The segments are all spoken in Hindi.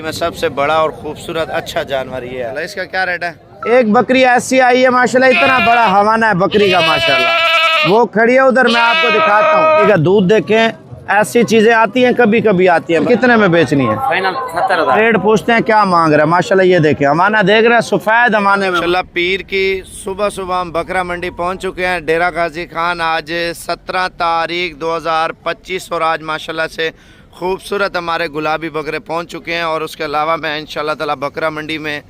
में सबसे बड़ा और खूबसूरत अच्छा जानवर ये है। इसका क्या रेट है? एक बकरी ऐसी आई है माशाल्लाह, इतना बड़ा हवाना है बकरी का माशाल्लाह। वो खड़ी है उधर, मैं आपको दिखाता हूँ। ठीक है, दूध देखें, ऐसी चीजें आती हैं, कभी कभी आती हैं। कितने में बेचनी है? फाइनल 70,000 रेट पूछते हैं क्या मांग रहे हैं। माशाल्लाह ये देखें, हमाना देख रहे हैं सफेद हमाने में माशाल्लाह। पीर की सुबह सुबह हम बकरा मंडी पहुंच चुके हैं, डेरा गाजी खान। आज 17 तारीख 2025 और आज माशाल्लाह से खूबसूरत हमारे गुलाबी बकरे पहुंच चुके हैं। और उसके अलावा मैं इंशाल्लाह ताला बकरा मंडी में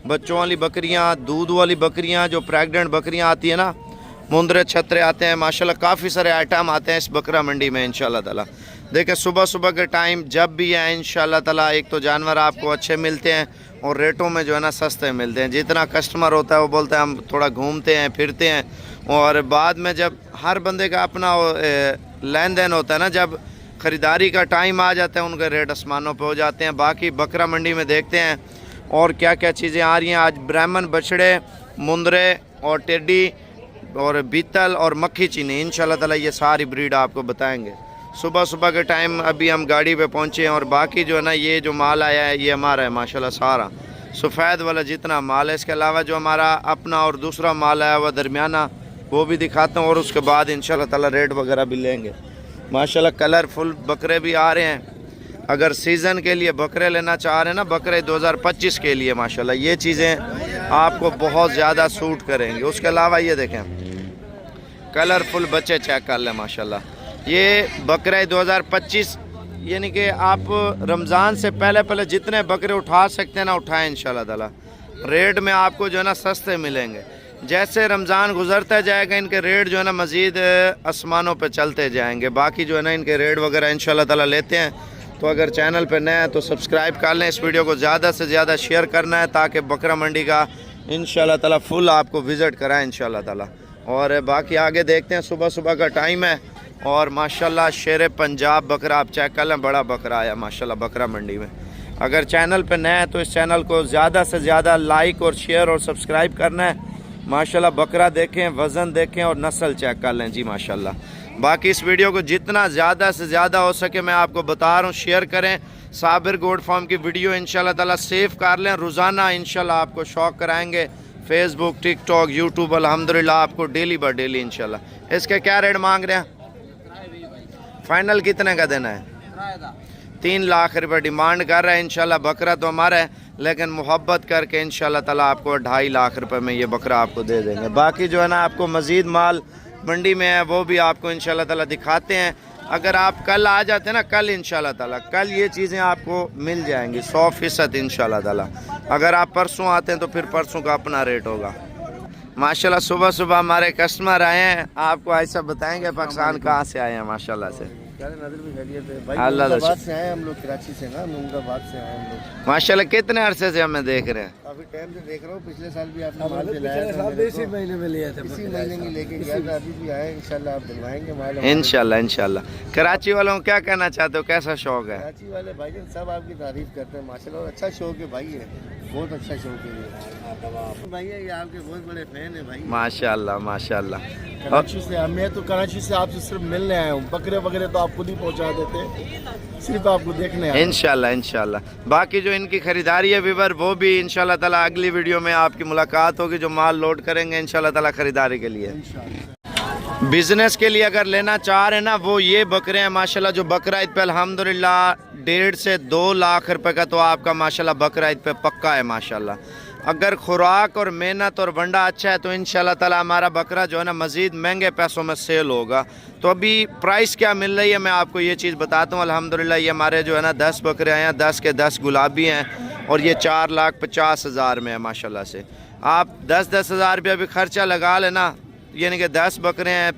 बच्चों वाली बकरियां, दूध वाली बकरियां, जो प्रेग्नेंट बकरियां आती है ना, मुंदरे छतरे आते हैं माशाल्लाह, काफ़ी सारे आइटम आते हैं इस बकरा मंडी में इंशाल्लाह ताला। देखिए सुबह सुबह के टाइम जब भी है इंशाल्लाह ताला, एक तो जानवर आपको अच्छे मिलते हैं और रेटों में जो है ना सस्ते मिलते हैं। जितना कस्टमर होता है वो बोलते हैं हम थोड़ा घूमते हैं फिरते हैं, और बाद में जब हर बंदे का अपना लेन देन होता है ना, जब ख़रीदारी का टाइम आ जाता है उनके रेट आसमानों पे हो जाते हैं। बाकी बकरा मंडी में देखते हैं और क्या क्या चीज़ें आ रही हैं। आज ब्राह्मण बछड़े, मुंदरे और टेडी और बीतल और मक्खी चीनी इंशाल्लाह ताला ये सारी ब्रीड आपको बताएंगे। सुबह सुबह के टाइम अभी हम गाड़ी पे पहुँचे हैं। और बाकी जो है ना ये जो माल आया है ये हमारा है माशाल्लाह, सारा सफ़ेद वाला जितना माल है। इसके अलावा जो हमारा अपना और दूसरा माल आया हुआ दरमियाना, वो भी दिखाता हूँ। और उसके बाद इंशाल्लाह ताला रेट वगैरह भी लेंगे। माशाल्लाह कलरफुल बकरे भी आ रहे हैं। अगर सीज़न के लिए बकरे लेना चाह रहे हैं ना, बकरे 2025 के लिए माशाल्लाह ये चीज़ें आपको बहुत ज़्यादा सूट करेंगे। उसके अलावा ये देखें कलरफुल बच्चे चेक कर लें माशाल्लाह, ये बकरे 2025 यानी कि आप रमज़ान से पहले पहले जितने बकरे उठा सकते हैं ना उठाएं इंशाल्लाह ताला। रेट में आपको जो है ना सस्ते मिलेंगे। जैसे रमज़ान गुजरता जाएगा इनके रेट जो है ना मज़ीद आसमानों पे चलते जाएंगे। बाकी जो है ना इनके रेट वगैरह इंशाल्लाह ताला लेते हैं। तो अगर चैनल पे नए हैं तो सब्सक्राइब कर लें, इस वीडियो को ज़्यादा से ज़्यादा शेयर करना है ताकि बकरा मंडी का इंशाल्लाह ताला फुल आपको विज़िट कराएं इंशाल्लाह ताला। और बाकी आगे देखते हैं, सुबह सुबह का टाइम है। और माशाल्लाह शेर पंजाब बकरा आप चेक कर लें, बड़ा बकरा आया माशाल्लाह बकरा मंडी में। अगर चैनल पे नए हैं तो इस चैनल को ज़्यादा से ज़्यादा लाइक और शेयर और सब्सक्राइब करना है माशाल्लाह। बकरा देखें, वज़न देखें और नस्ल चेक कर लें जी माशाल्लाह। बाकी इस वीडियो को जितना ज़्यादा से ज़्यादा हो सके मैं आपको बता रहा हूँ शेयर करें। साबिर गोट फार्म की वीडियो इंशाल्लाह ताला सेव कर लें, रोज़ाना इंशाल्लाह आपको शौक कराएंगे। फेसबुक, टिकटॉक, यूट्यूब अल्हम्दुलिल्लाह आपको डेली बाय डेली इंशाल्लाह। इसके क्या रेट मांग रहे हैं? फाइनल कितने का देना है? 3 लाख रुपये डिमांड कर रहा है इंशाल्लाह। बकरा तो हमारा है लेकिन मोहब्बत करके इंशाल्लाह ताला आपको 2.5 लाख रुपए में ये बकरा आपको दे देंगे। बाकी जो है ना आपको मज़ीद माल मंडी में है वो भी आपको इंशाल्लाह ताला दिखाते हैं। अगर आप कल आ जाते हैं ना, कल इंशाल्लाह ताला कल ये चीज़ें आपको मिल जाएंगी 100% इंशाल्लाह ताला। अगर आप परसों आते हैं तो फिर परसों का अपना रेट होगा माशाल्लाह। सुबह सुबह हमारे कस्टमर आए हैं, आपको ऐसा बताएंगे पाकिस्तान कहाँ से आए हैं माशाल्लाह से। अल्लाह से आए हम लोग, कराची से ना, मुंगाबाद से आए हम लोग माशाल्लाह। कितने अरसे से हमें देख रहे हैं? काफी टाइम से देख रहा हूँ। पिछले साल भी आपने माल दिलाया था, इसी महीने में लिया था, इसी महीने में लेके गया था। अभी भी आए इंशाल्लाह आप दिलवाएंगे माल इंशाल्लाह इंशाल्लाह। कराची वालों को क्या कहना चाहते हो, कैसा शौक है? कराची वाले भाई सब आपकी तारीफ करते हैं माशाल्लाह। अच्छा शौक है भाई, है बहुत अच्छा शौक है भाई, ये आपके बहुत बड़े फैन है भाई माशाल्लाह माशाल्लाह। कराची से मैं तो कराची से आपसे सिर्फ मिलने आया हूँ, बकरे वगैरह तो आप खुद ही पहुँचा देते, सिर्फ आपको देखने आया इंशाल्लाह इंशाल्लाह। बाकी जो इनकी खरीदारी है विवर वो भी इंशाल्लाह ताला अगली वीडियो में आपकी मुलाकात होगी, जो माल लोड करेंगे इंशाल्लाह ताला खरीदारी के लिए। बिजनेस के लिए अगर लेना चाह रहे हैं ना वो ये बकरे हैं माशाल्लाह। जो बकरा ईद पे अल्हम्दुलिल्लाह 1.5 से 2 लाख रुपए का तो आपका माशाल्लाह बकरा ईद पे पक्का है माशाल्लाह। अगर खुराक और मेहनत और वंडा अच्छा है तो इंशाल्लाह ताला हमारा बकरा जो है ना मज़ीद महंगे पैसों में सेल होगा। तो अभी प्राइस क्या मिल रही है मैं आपको ये चीज़ बताता हूँ। अल्हम्दुलिल्लाह ये हमारे जो है ना 10 बकरे हैं, 10 के 10 गुलाबी हैं और ये 4,50,000 में है माशाल्लाह से। आप 10-10 हज़ार रुपया भी खर्चा लगा लेना, यानी कि 10 बकरे हैं,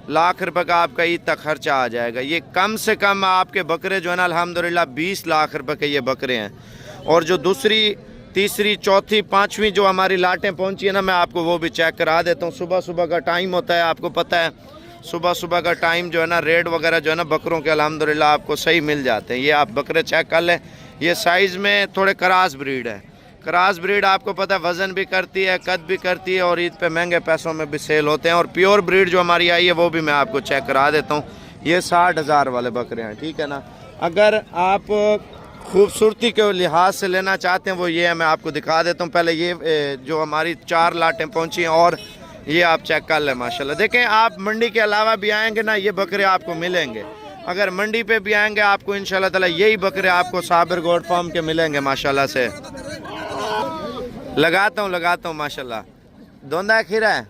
लाख रुपए का आपका ईद तक खर्चा आ जाएगा। ये कम से कम आपके बकरे जो है ना अल्हम्दुलिल्लाह 20 लाख रुपए के ये बकरे हैं। और जो दूसरी, तीसरी, चौथी, पाँचवीं जो हमारी लाटें पहुंची है ना, मैं आपको वो भी चेक करा देता हूँ। सुबह सुबह का टाइम होता है, आपको पता है सुबह सुबह का टाइम जो है ना रेट वगैरह जो है ना बकरों के अल्हम्दुलिल्लाह आपको सही मिल जाते हैं। ये आप बकरे चेक कर लें, ये साइज़ में थोड़े क्रॉस ब्रीड है। क्रॉस ब्रीड आपको पता है वज़न भी करती है, कद भी करती है और ईद पे महंगे पैसों में भी सेल होते हैं। और प्योर ब्रीड जो हमारी आई है वो भी मैं आपको चेक करा देता हूँ। ये 60,000 वाले बकरे हैं, ठीक है ना। अगर आप खूबसूरती के लिहाज से लेना चाहते हैं वो ये है, मैं आपको दिखा देता हूँ। पहले ये जो हमारी 4 लाटें पहुँची हैं और ये आप चेक कर लें माशाल्लाह। देखें आप मंडी के अलावा भी आएंगे ना, ये बकरे आपको मिलेंगे। अगर मंडी पे भी आएंगे आपको इंशाल्लाह ताला यही बकरे आपको साबिर गोट फार्म के मिलेंगे माशाल्लाह से। लगाता हूँ माशाल्लाह। धोंदा है खीरा है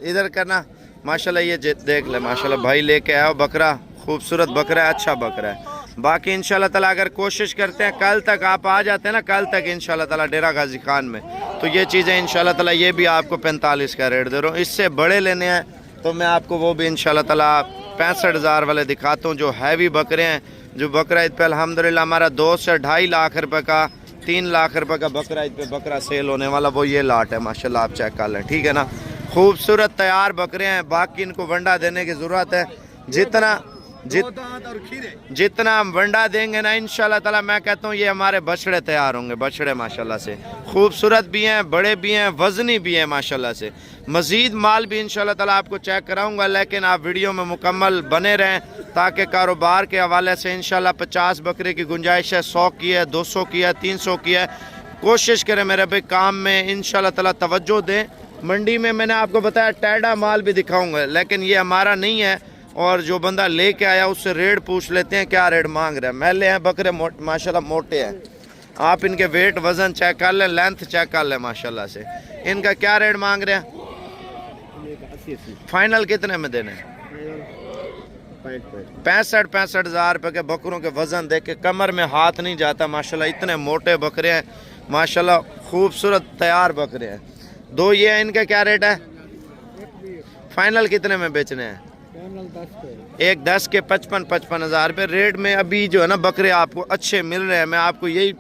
इधर करना माशाल्लाह। ये देख ले माशाल्लाह, भाई लेके आया बकरा, खूबसूरत बकरा है, अच्छा बकरा है। बाकी इंशाल्लाह ताला अगर कोशिश करते हैं कल तक आप आ जाते हैं ना, कल तक इंशाल्लाह ताला डेरा गाजी खान में, तो ये चीज़ें इंशाल्लाह ताला ये भी आपको 45 का रेट दे रहा हूँ। इससे बड़े लेने हैं तो मैं आपको वो भी इंशाल्लाह ताला 65,000 वाले दिखाता हूँ, जो हैवी बकरे हैं। जो बकरा ईद पे अल्हम्दुलिल्लाह हमारा 2 से 2.5 लाख रुपए का, 3 लाख रुपए का बकरा ईद पे बकरा सेल होने वाला, वो ये लाट है माशाल्लाह। आप चेक कर लें, ठीक है ना। खूबसूरत तैयार बकरे हैं, बाकी इनको वंडा देने की ज़रूरत है। जितना हम वंडा देंगे ना इंशाल्लाह ताला, मैं कहता हूँ ये हमारे बछड़े तैयार होंगे, बछड़े माशाल्लाह से खूबसूरत भी हैं, बड़े भी हैं, वजनी भी हैं माशाल्लाह से। मज़ीद माल भी इंशाल्लाह ताला आपको चेक कराऊंगा, लेकिन आप वीडियो में मुकम्मल बने रहें ताकि कारोबार के हवाले से इंशाल्लाह 50 बकरे की गुंजाइश है, 100 की है, 200 की है, 300 की है। कोशिश करें मेरे भाई काम में इंशाल्लाह ताला तवज्जो दें। मंडी में मैंने आपको बताया टेढ़ा माल भी दिखाऊंगा, लेकिन ये हमारा नहीं है। और जो बंदा लेके आया उससे रेट पूछ लेते हैं, क्या रेट मांग रहे हैं। मैले हैं बकरे माशाल्लाह मोटे हैं, आप इनके वेट वज़न चेक कर लें, लेंथ चेक कर लें माशाल्लाह से। इनका क्या रेट मांग रहे हैं, फाइनल कितने में देने? 65,000 रुपये के बकरों के वज़न देख के कमर में हाथ नहीं जाता माशाल्लाह। इतने मोटे बकरे हैं माशाल्लाह, खूबसूरत तैयार बकरे हैं। 2 ये हैं, इनका क्या रेट है? फाइनल कितने में बेचने हैं? एक 10 के 55,000 रुपये रेट में अभी जो है ना बकरे आपको अच्छे मिल रहे हैं। मैं आपको यही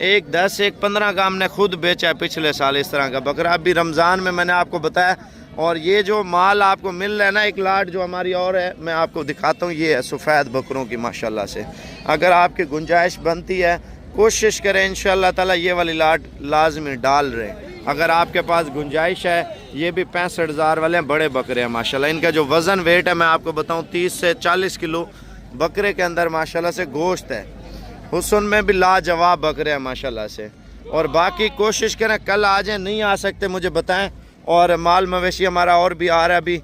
1 10 1 15 का हमने खुद बेचा है पिछले साल इस तरह का बकरा, अभी रमज़ान में मैंने आपको बताया। और ये जो माल आपको मिल रहा है ना, एक लाट जो हमारी और है मैं आपको दिखाता हूँ, ये है सफ़ेद बकरों की माशाल्लाह से। अगर आपकी गुंजाइश बनती है कोशिश करें इंशाल्लाह ताला ये वाली लाट लाजमी डाल रहे हैं। अगर आपके पास गुंजाइश है, ये भी 65,000 वाले हैं, बड़े बकरे हैं माशाल्लाह। इनका जो वज़न वेट है मैं आपको बताऊं 30 से 40 किलो बकरे के अंदर माशाल्लाह से गोश्त है। हुस्न में भी लाजवाब बकरे हैं माशाल्लाह से। और बाकी कोशिश करें कल आ जाएँ, नहीं आ सकते मुझे बताएं। और माल मवेशी हमारा और भी आ रहा है अभी,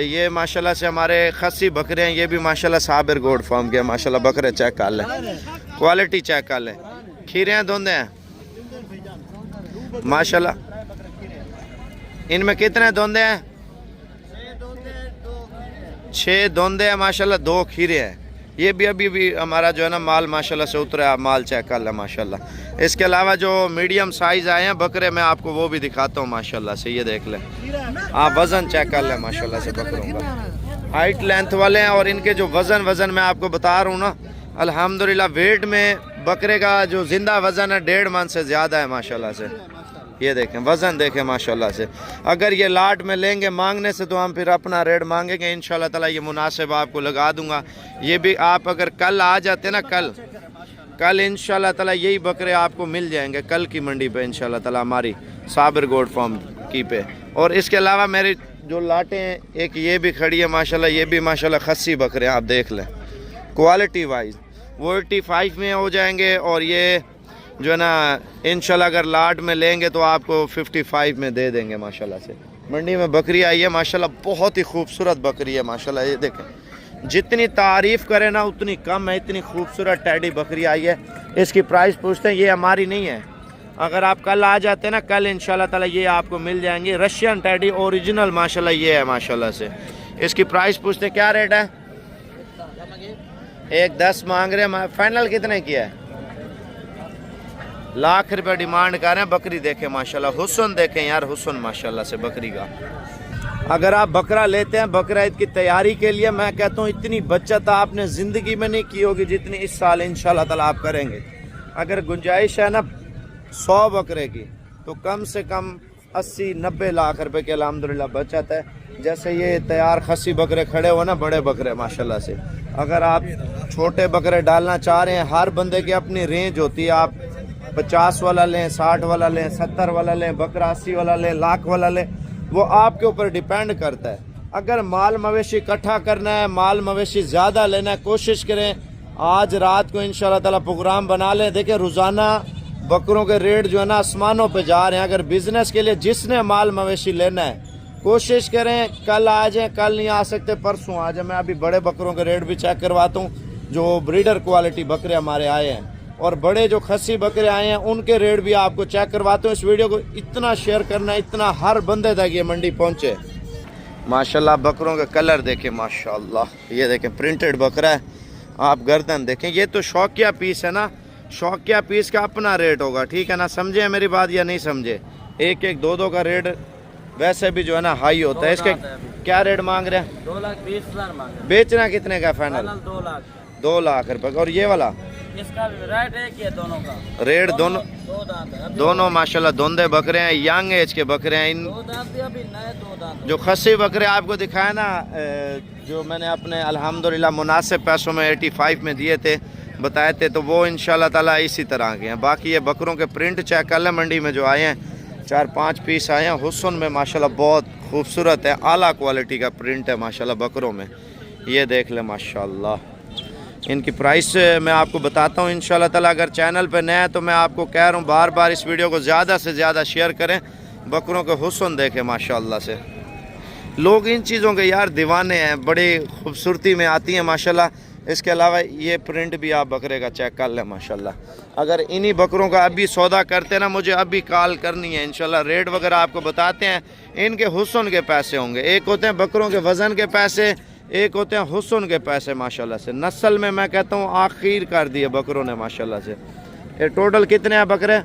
ये माशाल्लाह से हमारे खस्सी बकरे हैं, ये भी माशाल्लाह साबिर गोट फार्म के माशाल्लाह। बकरे चेक कर लें, क्वालिटी चेक कर लें, खीरे हैं, धुंधे हैं माशाल्लाह। इनमें कितने धुंधे हैं? 6 धुंधे हैं माशाल्लाह, 2 खीरे हैं। ये भी अभी भी हमारा जो है ना माल माशाल्लाह से उतरा है, माल चेक कर लें माशाल्लाह। इसके अलावा जो मीडियम साइज़ आए हैं बकरे, मैं आपको वो भी दिखाता हूँ माशाल्लाह से। ये देख लें आप, वज़न चेक कर लें माशाल्लाह से बकरों का, हाइट लेंथ वाले हैं। और इनके जो वज़न मैं आपको बता रहा हूँ ना, अल्हम्दुलिल्लाह वेट में बकरे का जो ज़िंदा वज़न है 1.5 मन से ज़्यादा है माशाल्लाह से। ये देखें वज़न देखें माशाल्लाह से। अगर ये लाट में लेंगे मांगने से तो हम फिर अपना रेट मांगेंगे इंशाल्लाह ताला, ये मुनासिब आपको लगा दूंगा। ये भी आप अगर कल आ जाते ना, कल इंशाल्लाह ताला यही बकरे आपको मिल जाएंगे कल की मंडी पे इंशाल्लाह ताला, हमारी साबिर गोट फार्म की पे। और इसके अलावा मेरी जो लाटें हैं, एक ये भी खड़ी है माशाल्लाह, ये भी माशाल्लाह खस्सी बकरे हैं, आप देख लें क्वालिटी वाइज वो 85 में हो जाएंगे। और ये जो है ना इंशाल्लाह अगर लाट में लेंगे तो आपको 55 में दे देंगे माशाल्लाह से। मंडी में बकरी आई है माशाल्लाह, बहुत ही खूबसूरत बकरी है माशाल्लाह। ये देखें जितनी तारीफ़ करें ना उतनी कम है, इतनी खूबसूरत टैडी बकरी आई है। इसकी प्राइस पूछते हैं, ये हमारी नहीं है। अगर आप कल आ जाते हैं ना, कल इंशाल्लाह ताला ये आपको मिल जाएंगे। रशियन टैडी ओरिजिनल माशाल्लाह ये है माशाल्लाह से। इसकी प्राइस पूछते हैं, क्या रेट है? 1 10 मांग रहे हैं, फाइनल कितने किया है? लाख रुपये डिमांड कर रहे हैं। बकरी देखें माशाल्लाह, हुस्न देखें यार, हुस्न माशाल्लाह से बकरी का। अगर आप बकरा लेते हैं बकरा ईद की तैयारी के लिए, मैं कहता हूँ इतनी बचत आपने ज़िंदगी में नहीं की होगी जितनी इस साल इंशाल्लाह ताला आप करेंगे। अगर गुंजाइश है ना 100 बकरे की, तो कम से कम 80-90 लाख रुपए की अल्हम्दुलिल्लाह बचत है। जैसे ये तैयार खस्सी बकरे खड़े हो ना, बड़े बकरे माशाल्लाह से। अगर आप छोटे बकरे डालना चाह रहे हैं, हर बंदे की अपनी रेंज होती है। आप 50 वाला लें, 60 वाला लें, 70 वाला लें, बकरा 80 वाला लें, लाख वाला लें, वो आपके ऊपर डिपेंड करता है। अगर माल मवेशी इकट्ठा करना है, माल मवेशी ज़्यादा लेना है, कोशिश करें आज रात को इंशाल्लाह ताला प्रोग्राम बना लें। देखिए रोज़ाना बकरों के रेट जो है ना आसमानों पे जा रहे हैं। अगर बिजनेस के लिए जिसने माल मवेशी लेना है कोशिश करें कल आ जाए, कल नहीं आ सकते परसों आ जाए। मैं अभी बड़े बकरों के रेट भी चेक करवाता हूँ, जो ब्रीडर क्वालिटी बकरे हमारे आए हैं, और बड़े जो खस्सी बकरे आए हैं उनके रेट भी आपको चेक करवाता हूँ। इस वीडियो को इतना शेयर करना, इतना हर बंदे तक ये मंडी पहुँचे। माशाल्लाह बकरों के कलर देखें, माशाल्लाह ये देखें प्रिंटेड बकरा है। आप गर्दन देखें, ये तो शौकिया पीस है ना, शौकिया पीस का अपना रेट होगा, ठीक है ना, समझे मेरी बात या नहीं समझे। एक एक दो दो का रेट वैसे भी जो है ना हाई होता है। इसके क्या रेट मांग रहे हैं? 2,20,000 मांग रहे हैं। बेचना कितने का फाइनल? 2 लाख। 2 लाख रुपए का। और ये वाला इसका रेट है कि दोनों का रेट दोनों दो दांत है, दोनों माशाल्लाह धुंधे बकरे हैं, यंग एज के बकरे हैं। इन 2 दांत है, अभी नए 2 दांत। जो खस्सी बकरे आपको दिखाया ना, जो मैंने अपने अल्हम्दुलिल्लाह मुनासिब पैसों में 85 में दिए थे, बताए थे, तो वो इंशाल्लाह ताला इसी तरह के हैं। बाकी ये बकरों के प्रिंट चेक कर लें, मंडी में जो आए हैं 4-5 पीस आए हैं हुस्न में, माशाल्लाह बहुत खूबसूरत है, आला क्वालिटी का प्रिंट है माशाल्लाह बकरों में। ये देख लें माशाल्लाह। इनकी प्राइस मैं आपको बताता हूँ इंशाल्लाह ताला। अगर चैनल पे नया है तो मैं आपको कह रहा हूँ बार बार इस वीडियो को ज़्यादा से ज़्यादा शेयर करें। बकरों के हुस्न देखें माशाल्लाह से, लोग इन चीज़ों के यार दीवाने हैं, बड़ी खूबसूरती में आती हैं माशाल्लाह। इसके अलावा ये प्रिंट भी आप बकरे का चेक कर लें माशाल्लाह। अगर इन्हीं बकरों का अभी सौदा करते ना, मुझे अभी कॉल करनी है इंशाल्लाह। रेट वगैरह आपको बताते हैं, इनके हुस्न के पैसे होंगे। एक होते हैं बकरों के वज़न के पैसे, एक होते हैं हुस्न के पैसे माशाल्लाह से। नस्ल में मैं कहता हूँ आखिर कर दिए बकरों ने माशाल्लाह से। ये टोटल कितने हैं बकरे?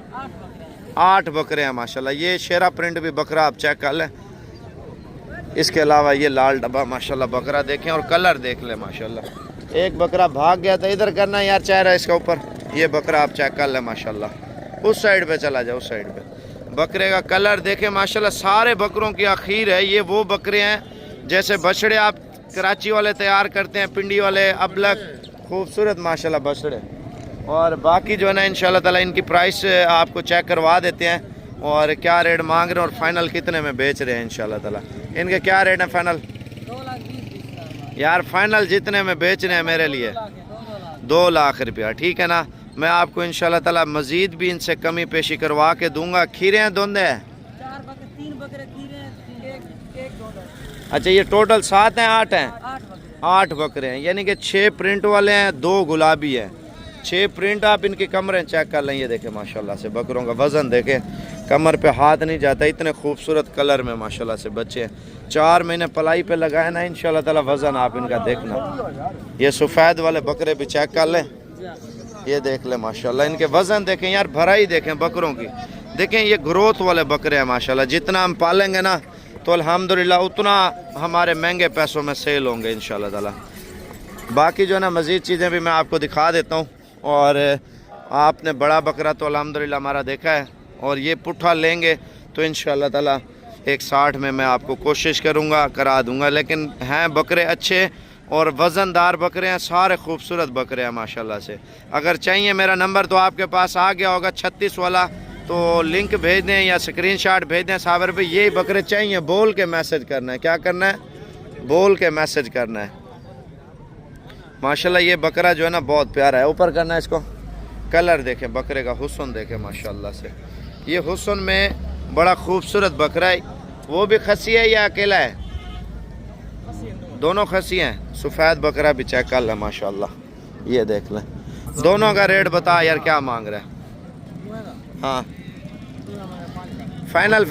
8 बकरे हैं माशाल्लाह। ये शेरा प्रिंट भी बकरा आप चेक कर लें। इसके अलावा ये लाल डब्बा माशाल्लाह बकरा देखें, और कलर देख लें माशाल्लाह। एक बकरा भाग गया था, इधर करना यार चेहरा इसका ऊपर। ये बकरा आप चेक कर लें माशाल्लाह। उस साइड पे चला जाए, उस साइड पे। बकरे का कलर देखें माशाल्लाह। सारे बकरों की आखिर है। ये वो बकरे हैं जैसे बछड़े आप कराची वाले तैयार करते हैं, पिंडी वाले, अबलग खूबसूरत माशाल्लाह बछड़े। और बाकी जो है ना इंशाल्लाह ताला इनकी प्राइस आपको चेक करवा देते हैं, और क्या रेट मांग रहे हैं और फाइनल कितने में बेच रहे हैं इंशाल्लाह ताला। इनके क्या रेट है फाइनल? 2,20,000 यार फाइनल जितने में बेच रहे हैं मेरे लिए 2 लाख रुपया, ठीक है ना। मैं आपको इंशाल्लाह ताला मज़ीद भी इनसे कमी पेशी करवा के दूंगा। खीरे हैं धुंधे हैं? 3 बकरे खीरे हैं, एक दोनों। अच्छा ये टोटल 7 हैं 8 हैं? 8 बकरे हैं, यानी कि 6 प्रिंट वाले हैं, 2 गुलाबी हैं। 6 प्रिंट आप इनकी कमरें चेक कर लें। ये देखें माशाल्लाह से बकरों का वज़न देखें, कमर पे हाथ नहीं जाता, इतने खूबसूरत कलर में माशाल्लाह से बच्चे हैं। 4 महीने पलाई पे लगाए ना इंशाल्लाह ताला, वज़न आप इनका देखना। ये सफ़ेद वाले बकरे भी चेक कर लें, ये देख लें माशाल्लाह। इनके वज़न देखें यार, भराई देखें बकरों की, देखें ये ग्रोथ वाले बकरे हैं माशाल्लाह। जितना हम पालेंगे ना तो अल्हम्दुलिल्लाह उतना हमारे महंगे पैसों में सेल होंगे इंशाल्लाह ताला। बाकी जो है ना मज़ीद चीज़ें भी मैं आपको दिखा देता हूँ। और आपने बड़ा बकरा तो अल्हम्दुलिल्लाह हमारा देखा है, और ये पुट्ठा लेंगे तो इंशाल्लाह ताला 160 में मैं आपको कोशिश करूँगा, करा दूँगा। लेकिन हैं बकरे अच्छे और वज़नदार बकरे हैं, सारे खूबसूरत बकरे हैं माशाल्लाह से। अगर चाहिए मेरा नंबर तो आपके पास आ गया होगा 36 वाला, तो लिंक भेज दें या स्क्रीनशॉट भेज दें। साबर पे यही बकरे चाहिए, बोल के मैसेज करना है। क्या करना है? बोल के मैसेज करना है माशाल्लाह। ये बकरा जो है ना बहुत प्यारा है। ऊपर करना है इसको, कलर देखें बकरे का, हुस्न देखें माशाल्लाह से। ये हुस्न में बड़ा खूबसूरत बकरा है। वो भी खसी है या अकेला है? दोनों खसी हैं। सफ़ेद बकरा भी चेक कर लें माशाल्लाह। ये देख लें, दोनों का रेट बता यार क्या मांग रहा है? हाँ फाइनल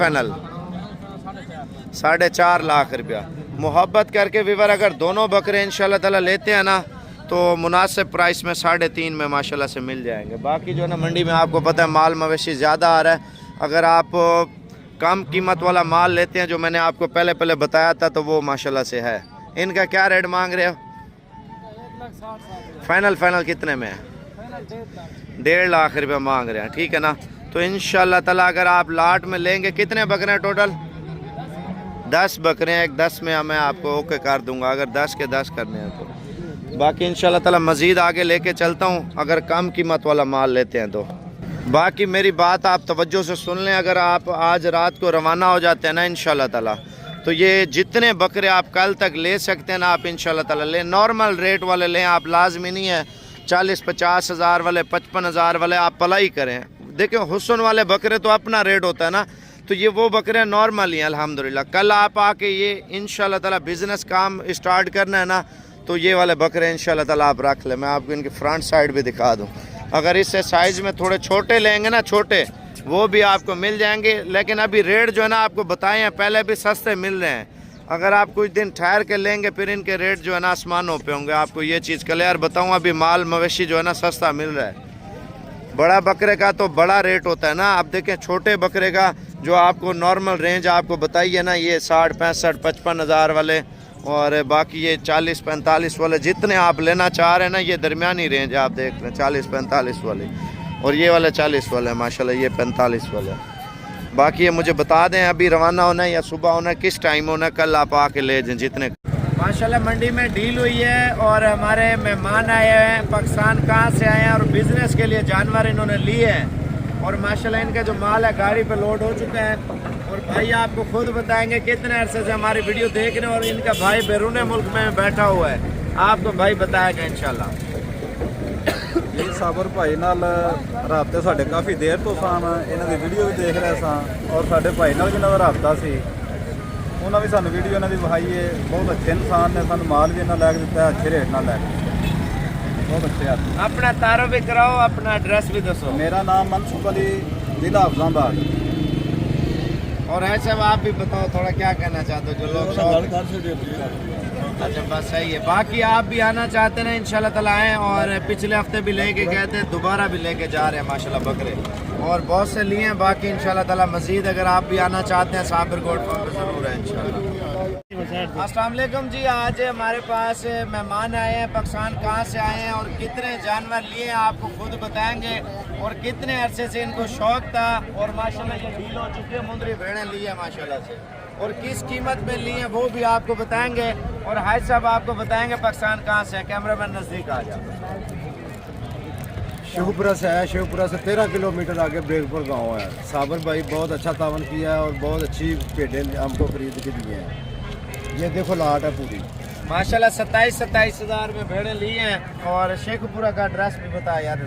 4.5 लाख रुपया। मोहब्बत करके विवर अगर दोनों बकरे इंशाल्लाह ताला लेते हैं ना तो मुनासिब प्राइस में 3.5 में माशाल्लाह से मिल जाएंगे। बाकी जो है ना मंडी में आपको पता है माल मवेशी ज़्यादा आ रहा है। अगर आप कम कीमत वाला माल लेते हैं, जो मैंने आपको पहले बताया था, तो वो माशाल्लाह से है। इनका क्या रेट मांग रहे हो? फाइनल कितने में है? 1.5 लाख रुपया मांग रहे हैं, ठीक है ना। तो इंशाल्लाह ताला अगर आप लाट में लेंगे, कितने बकरे हैं टोटल? 10 बकरे हैं। 10 में मैं आपको ओके कर दूंगा अगर 10 के 10 करने हैं तो। बाकी इंशाल्लाह ताला मज़ीद आगे लेके चलता हूँ अगर कम कीमत वाला माल लेते हैं तो। बाकी मेरी बात आप तवज्जो से सुन लें, अगर आप आज रात को रवाना हो जाते हैं ना इंशाल्लाह ताला, तो ये जितने बकरे आप कल तक ले सकते हैं ना आप इंशाल्लाह ताला लें। नॉर्मल रेट वाले लें आप, लाजमी नहीं है 40-50 हज़ार वाले, 55 हज़ार वाले आप पलाई करें। देखिए हुस्न वाले बकरे तो अपना रेट होता है ना, तो ये वो बकरे नॉर्मल ही हैं अल्हम्दुलिल्लाह। कल आप आके ये इंशाल्लाह ताला बिज़नेस काम स्टार्ट करना है ना, तो ये वाले बकरे इंशाल्लाह ताला आप रख लें। मैं आपको इनकी फ्रंट साइड भी दिखा दूँ। अगर इससे साइज़ में थोड़े छोटे लेंगे ना, छोटे, वो भी आपको मिल जाएंगे। लेकिन अभी रेट जो है ना आपको बताए हैं, पहले भी सस्ते मिल रहे हैं। अगर आप कुछ दिन ठहर के लेंगे फिर इनके रेट जो है ना आसमानों पे होंगे। आपको ये चीज़ क्लियर बताऊँ, अभी माल मवेशी जो है ना सस्ता मिल रहा है। बड़ा बकरे का तो बड़ा रेट होता है ना। आप देखें छोटे बकरे का जो आपको नॉर्मल रेंज आपको बताइए ना, ये 60, 65, 55 हज़ार वाले, और बाकी ये 40, 45 वाले, जितने आप लेना चाह रहे हैं ना, ये दरमियानी रेंज आप देख रहे हैं 40, 45 वाले, और ये वाले 40 वाले माशाल्लाह, ये 45 वाले। बाकी ये मुझे बता दें अभी रवाना होना है या सुबह होना है, किस टाइम होना है, कल आप आके ले जाएं जितने। माशाल्लाह मंडी में डील हुई है और हमारे मेहमान आए हैं पाकिस्तान, कहाँ से आए हैं और बिज़नेस के लिए जानवर इन्होंने लिए हैं। और माशाल्लाह इनका जो माल है गाड़ी पे लोड हो चुका है। और भाई आपको खुद बताएंगे कितने अरसे से हमारी वीडियो देख रहे हैं, और इनका भाई बैरून मुल्क में बैठा हुआ है, आपको भाई बताएगा इंशाल्लाह। ਜੀ ਸਾਬਰ ਭਾਈ ਨਾਲ ਰਾਬਤੇ ਸਾਡੇ ਕਾਫੀ ਦੇਰ ਤੋਂ ਸਨ, ਇਹਨਾਂ ਦੀ ਵੀਡੀਓ ਵੀ ਦੇਖ ਰਹੇ ਸਾਂ, ਔਰ ਸਾਡੇ ਭਾਈ ਨਾਲ ਜਿਹਨਾਂ ਦਾ ਰਾਬਤਾ ਸੀ ਉਹਨਾਂ ਵੀ ਸਾਨੂੰ ਵੀਡੀਓ ਇਹਨਾਂ ਦੀ ਵਿਖਾਈ ਹੈ। ਬਹੁਤ ਅੱਛੇ ਇਨਸਾਨ ਨੇ, ਸਾਨੂੰ ਮਾਲ ਵੀ ਇਹਨਾਂ ਲੈ ਕੇ ਦਿੱਤਾ, ਅੱਛੇ ਰੇਟ ਨਾਲ ਲੈ ਕੇ, ਬਹੁਤ ਅੱਛੇ ਆਦਮੀ। अपना तारो भी कराओ, अपना एड्रेस भी दसो। ਮੇਰਾ ਨਾਮ ਮਨਸੂਬ ਅਲੀ, ਜ਼ਿਲ੍ਹਾ हफजाबाद। और ऐसे आप भी बताओ थोड़ा क्या कहना चाहते हो जो लोग शौक। अच्छा बस सही है। बाकी आप भी आना चाहते हैं इंशाल्लाह ताला आएँ, और पिछले हफ्ते भी लेके गए थे, दोबारा भी लेके जा रहे हैं माशाल्लाह बकरे, और बहुत से लिए हैं। बाकी इंशाल्लाह ताला मजीद अगर आप भी आना चाहते हैं साबिर गोट फार्म पे ज़रूर है इंशाल्लाह। अस्सलाम वालेकुम जी, आज हमारे पास मेहमान आए हैं पाकिस्तान, कहाँ से आए हैं और कितने जानवर लिए हैं आपको खुद बताएंगे, और कितने अरसे से इनको शौक था, और माशाल्लाह ये डील हो चुकी है, मुंदरी भेड़ें ली है माशाल्लाह से, और किस कीमत में लिए हैं वो भी आपको बताएंगे। और हाय साहब आपको बताएंगे पाकिस्तान कहाँ से है, कैमरामैन नज़दीक आ जाओ। शिवपुरा से है, शिवपुरा से 13 किलोमीटर आगे बेगपुर गांव है। साबर भाई बहुत अच्छा तावन किया है और बहुत अच्छी भेड़ें हमको खरीद के दिए हैं। ये देखो लाट है पूरी माशाल्लाह 27 हज़ार में भेड़ें ली हैं। और शेखपुरा का एड्रेस भी बताया यार।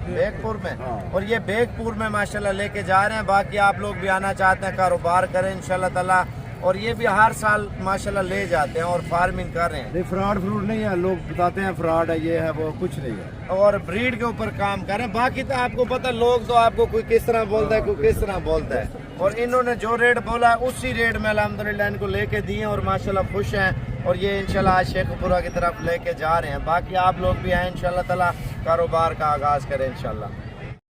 बेगपुर में हाँ। और ये बेगपुर में माशाल्लाह लेके जा रहे हैं। बाकी आप लोग भी आना चाहते हैं, कारोबार करें इंशाल्लाह ताला, और ये भी हर साल माशाल्लाह ले जाते हैं और फार्मिंग कर रहे हैं। नहीं, फ्रॉड नहीं है, लोग बताते हैं फ्रॉड है, ये है वो, कुछ नहीं है। और ब्रीड के ऊपर काम करें। बाकी तो आपको पता, लोग तो आपको कोई किस तरह बोलता है, कोई किस तरह बोलता है, और इन्होंने जो रेट बोला है उसी रेट में अल्हम्दुलिल्लाह इनको लेके दिए और माशाल्लाह खुश हैं। और ये इंशाल्लाह आज शेखपुरा की तरफ लेके जा रहे हैं। बाकी आप लोग भी आए इंशाल्लाह ताला, कारोबार का आगाज़ करें इंशाल्लाह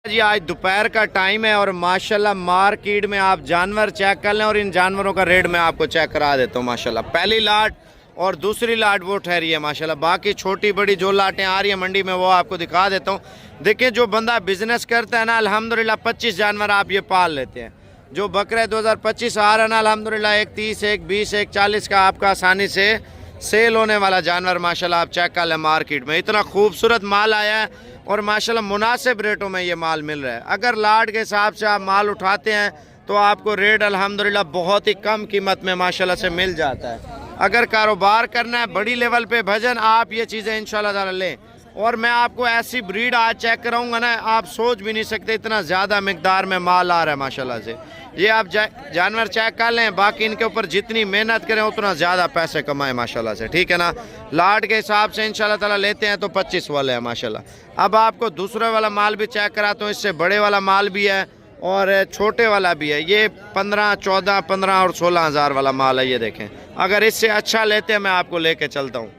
जी। आज दोपहर का टाइम है और माशाल्लाह मार्केट में आप जानवर चेक कर लें, और इन जानवरों का रेट मैं आपको चेक करा देता हूँ माशाल्लाह। पहली लाट और दूसरी लाट वो ठहरी है माशाल्लाह। बाकी छोटी बड़ी जो लाटें आ रही है मंडी में वो आपको दिखा देता हूँ। देखिए जो बंदा बिजनेस करता है ना, अल्हम्दुलिल्लाह 25 जानवर आप ये पाल लेते हैं। जो बकरे 2025 आ रहा है ना, अल्हम्दुलिल्लाह एक 30, एक 20, एक 40 का आपका आसानी से सेल होने वाला जानवर माशाल्लाह आप चेक कर लें। मार्केट में इतना खूबसूरत माल आया है और माशाल्लाह मुनासिब रेटों में ये माल मिल रहा है। अगर लाट के हिसाब से आप माल उठाते हैं तो आपको रेट अल्हम्दुलिल्लाह बहुत ही कम कीमत में माशाल्लाह से मिल जाता है। अगर कारोबार करना है बड़ी लेवल पे भजन, आप ये चीज़ें इंशाल्लाह ताला लें। और मैं आपको ऐसी ब्रीड आज चेक कराऊंगा ना, आप सोच भी नहीं सकते इतना ज़्यादा मिकदार में माल आ रहा है माशाल्लाह से। ये आप जानवर चेक कर लें, बाकी इनके ऊपर जितनी मेहनत करें उतना ज़्यादा पैसे कमाएं माशाल्लाह से, ठीक है ना। लाट के हिसाब से इंशाल्लाह ताला लेते हैं तो 25 वाले हैं माशाल्लाह। अब आपको दूसरे वाला माल भी चेक कराता हूँ, इससे बड़े वाला माल भी है और छोटे वाला भी है। ये 15, 14, 15 और 16 हज़ार वाला माल है। ये देखें, अगर इससे अच्छा लेते हैं मैं आपको लेके चलता हूँ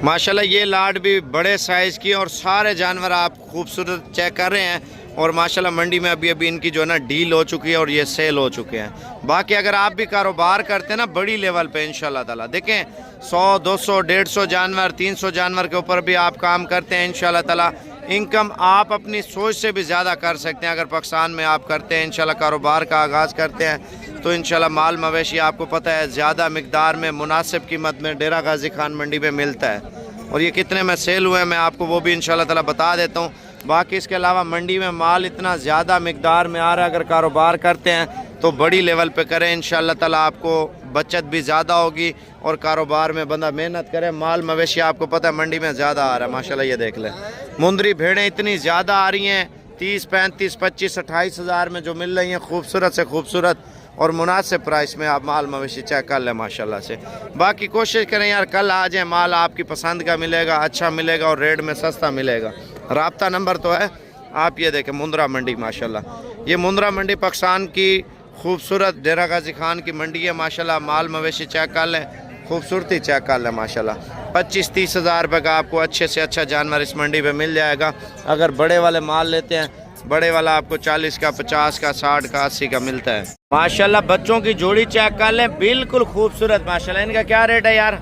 माशाल्लाह। ये लाट भी बड़े साइज़ की, और सारे जानवर आप खूबसूरत चेक कर रहे हैं। और माशाल्लाह मंडी में अभी इनकी जो है ना डील हो चुकी है और ये सेल हो चुके हैं। बाकी अगर आप भी कारोबार करते हैं ना बड़ी लेवल पे इंशाल्लाह ताला, देखें 100, 200, 150 जानवर, 300 जानवर के ऊपर भी आप काम करते हैं इंशाल्लाह ताला, इनकम आप अपनी सोच से भी ज़्यादा कर सकते हैं। अगर पाकिस्तान में आप करते हैं इंशाल्लाह, कारोबार का आगाज़ करते हैं तो इंशाल्लाह माल मवेशी आपको पता है ज़्यादा मिकदार में मुनासिब कीमत में डेरा गाजी खान मंडी में मिलता है। और ये कितने में सेल हुए हैं मैं आपको वो भी इंशाल्लाह ताला बता देता हूँ। बाकी इसके अलावा मंडी में माल इतना ज़्यादा मिकदार में आ रहा है, अगर कारोबार करते हैं तो बड़ी लेवल पे करें, इंशाल्लाह ताला आपको बचत भी ज़्यादा होगी और कारोबार में बंदा मेहनत करे। माल मवेशी आपको पता है मंडी में ज़्यादा आ रहा है माशाल्लाह। ये देख लें, मुंदरी भेड़ें इतनी ज़्यादा आ रही हैं, 30, 35, 25, 28 हज़ार में जो मिल रही हैं, खूबसूरत से खूबसूरत और मुनासिब प्राइस में आप माल मवेशी चेक कर लें माशाल्लाह से। बाकी कोशिश करें यार कल आ जाए, माल आपकी पसंद का मिलेगा, अच्छा मिलेगा और रेट में सस्ता मिलेगा। राब्ता नंबर तो है, आप ये देखें मुंद्रा मंडी माशाल्लाह। ये मुंद्रा मंडी पाकिस्तान की खूबसूरत डेरा गाजी खान की मंडी है माशाल्लाह। माल मवेशी चेक कर लें, खूबसूरती चेक कर लें माशाल्लाह। 25-30 हज़ार रुपये का आपको अच्छे से अच्छा जानवर इस मंडी पे मिल जाएगा। अगर बड़े वाले माल लेते हैं, बड़े वाला आपको 40 का, 50 का, 60 का, 80 का मिलता है माशाल्लाह। बच्चों की जोड़ी चेक कर लें, बिल्कुल खूबसूरत माशाल्लाह। इनका क्या रेट है यार?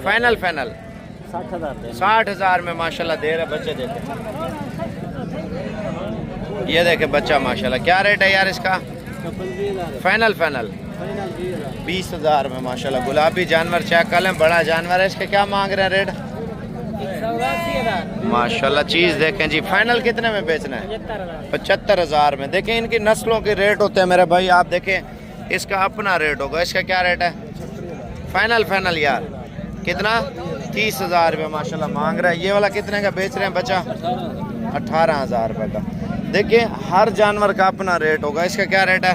फाइनल 60 हज़ार में माशाल्लाह दे रहे बच्चे देते। ये देखे बच्चा माशाल्लाह। क्या रेट है यार इसका? फाइनल 20 हज़ार में माशाल्लाह। गुलाबी जानवर चेक कर लें, बड़ा जानवर है। इसके क्या मांग रहे हैं रेट? माशाल्लाह चीज़ देखें जी। फाइनल कितने में बेचना है? 75 हज़ार में। देखें इनकी नस्लों के रेट होते हैं मेरे भाई, आप देखें इसका अपना रेट होगा। इसका क्या रेट है? फाइनल यार कितना? 30 हज़ार रुपये माशाल्लाह मांग रहा है। ये वाला कितने का बेच रहे हैं बच्चा? 18 हज़ार रुपये का। देखिए हर जानवर का अपना रेट होगा। इसका क्या रेट है?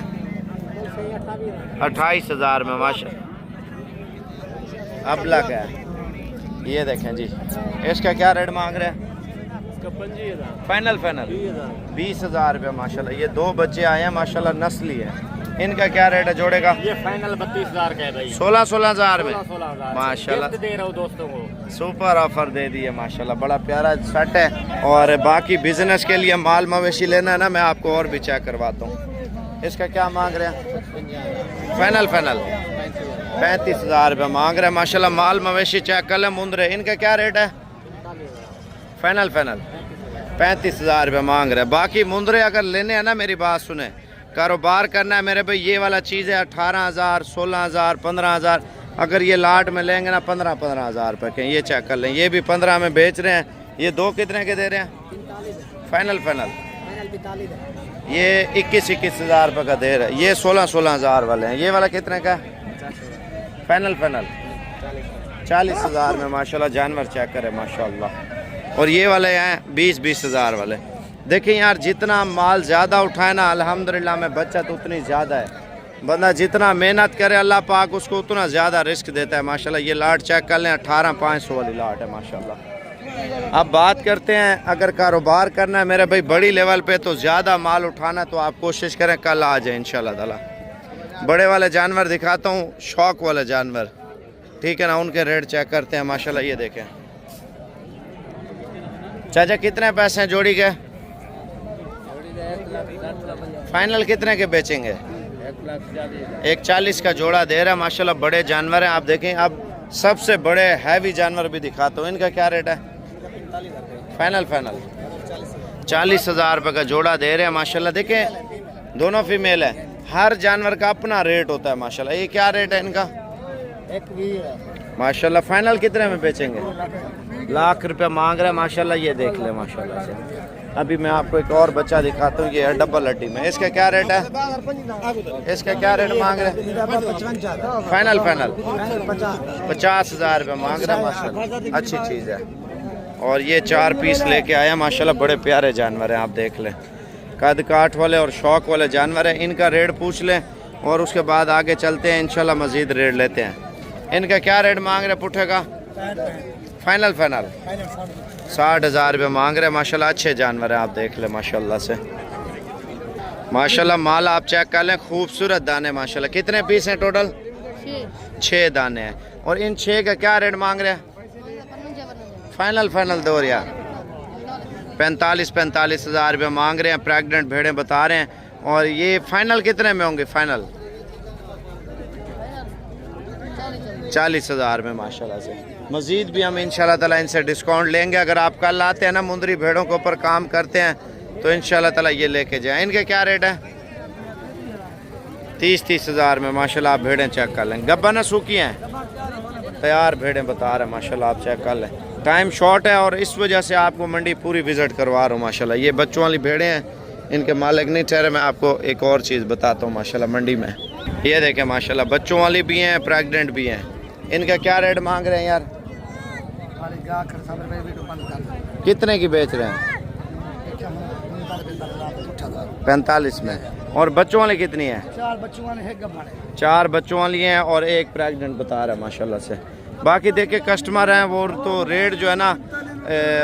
28 हज़ार में माशाल्लाह। अबला क्या है? ये देखें जी। इसका क्या रेट मांग रहे हैं? फाइनल 20 हज़ार रुपये माशाल्लाह। ये 2 बच्चे आए हैं माशाल्लाह, नस्ली है। इनका क्या रेट है जोड़े का? ये फाइनल 32 हज़ार का है भाई। 16 हज़ार में 16 माशाल्लाह दे रहा हूँ दोस्तों को। सुपर ऑफर दे दिए माशाल्लाह। बड़ा प्यारा सेट है। और बाकी बिजनेस के लिए माल मवेशी लेना है ना, मैं आपको और भी चेक करवाता हूँ। इसका क्या मांग रहे हैं? फाइनल 35 हज़ार रुपये मांग रहे हैं माशाल्लाह। माल मवेशी चेक कर लें मुंद्रे। इनका क्या रेट है? फाइनल 35 हज़ार रुपये मांग रहे हैं। बाकी मुंद्रे अगर लेने हैं ना, मेरी बात सुने, कारोबार करना है मेरे भाई, ये वाला चीज़ है 18 हज़ार, 16 हज़ार, 15 हज़ार। अगर ये लाट में लेंगे ना 15 हज़ार रुपये के, ये चेक कर लें। ये भी 15 में बेच रहे हैं। ये 2 कितने के दे रहे हैं? फाइनल ये 21 हज़ार रुपये का दे रहे हैं। ये 16 हज़ार वाले हैं। ये वाला कितने का? फाइनल 40 हज़ार में माशाल्लाह। जानवर चेक करें माशाल्लाह। और ये वाले हैं 20 हज़ार वाले। देखिए यार जितना माल ज़्यादा उठाए ना, अल्हम्दुलिल्लाह में बचत उतनी ज़्यादा है। बंदा जितना मेहनत करे अल्लाह पाक उसको उतना ज़्यादा रिस्क देता है माशाल्लाह। ये लाट चेक कर लें, 18,500 वाली लाट है माशाल्लाह। अब बात करते हैं, अगर कारोबार करना है मेरे भाई बड़ी लेवल पे, तो ज़्यादा माल उठाना, तो आप कोशिश करें कल आ जाए इंशाल्लाह ताला। बड़े वाले जानवर दिखाता हूँ, शौक वाले जानवर, ठीक है ना। उनके रेट चेक करते हैं माशाल्लाह। ये देखें चाचा कितने पैसे हैं जोड़ी के? फाइनल कितने के बेचेंगे? 140 का जोड़ा दे रहा है माशाल्लाह। बड़े जानवर हैं आप देखें। अब सबसे बड़े हैवी जानवर भी दिखाता हूँ। इनका क्या रेट है? फाइनल 40 हज़ार रुपये का जोड़ा दे रहे हैं माशाल्लाह। देखें दोनों फीमेल है। हर जानवर का अपना रेट होता है माशाल्लाह। ये क्या रेट है इनका? माशाल्लाह। फाइनल कितने में बेचेंगे? लाख रुपये मांग रहे हैं माशाल्लाह। ये देख ले माशाल्लाह से। अभी मैं आपको एक और बच्चा दिखाता हूँ, ये है डबल हड्डी में। इसका क्या रेट है? इसका क्या रेट मांग रहे हैं? फाइनल 50 हज़ार रुपये मांग रहे हैं माशाल्लाह। अच्छी चीज़ है। और ये 4 पीस लेके आया माशाल्लाह। बड़े प्यारे जानवर हैं आप देख लें। कद काठ वाले और शौक वाले जानवर हैं। इनका रेट पूछ लें और उसके बाद आगे चलते हैं इंशाल्लाह, मज़ीद रेट लेते हैं। इनका क्या रेट मांग रहे पुट्ठे का? फाइनल 60 हज़ार रुपये मांग रहे हैं माशाल्लाह। अच्छे जानवर हैं आप देख लें माशाल्लाह से। माशाल्लाह माल आप चेक कर लें, खूबसूरत दाने माशाल्लाह। कितने पीस हैं टोटल? 6 दाने हैं। और इन 6 का क्या रेट मांग रहे हैं? फाइनल दो यार 45 हज़ार रुपये मांग रहे हैं। प्रेग्नेंट भेड़ें बता रहे हैं। और ये फाइनल कितने में होंगे? फाइनल 40 हज़ार में माशाल्लाह से। मज़ीद भी हम इंशाल्लाह ताला इनसे डिस्काउंट लेंगे। अगर आप कल आते हैं ना, मुंदरी भेड़ों के ऊपर काम करते हैं, तो इंशाल्लाह ताला ये लेके जाएं। इनके क्या रेट है? 30 हज़ार में माशाल्लाह। आप भेड़ें चेक कर लें, गब्बा ना सूखी हैं, तैयार भेड़ें बता रहे हैं माशाल्लाह। आप चेक कर लें। टाइम शॉर्ट है और इस वजह से आपको मंडी पूरी विज़िट करवा रहा हूँ माशाल्लाह। ये बच्चों वाली भेड़ें हैं, इनके मालिक नहीं ठहरे। मैं आपको एक और चीज़ बताता हूँ माशाल्लाह मंडी में। ये देखें माशाल्लाह बच्चों वाली भी हैं, प्रेग्नेंट भी हैं। इनका क्या रेट मांग रहे हैं यार? कितने की बेच रहे हैं? 45 में। और बच्चों वाली कितनी है? 4 बच्चों वाली हैं और एक प्रेग्नेंट बता रहा है माशाल्लाह से। बाकी देखे कस्टमर हैं वो तो रेट जो है ना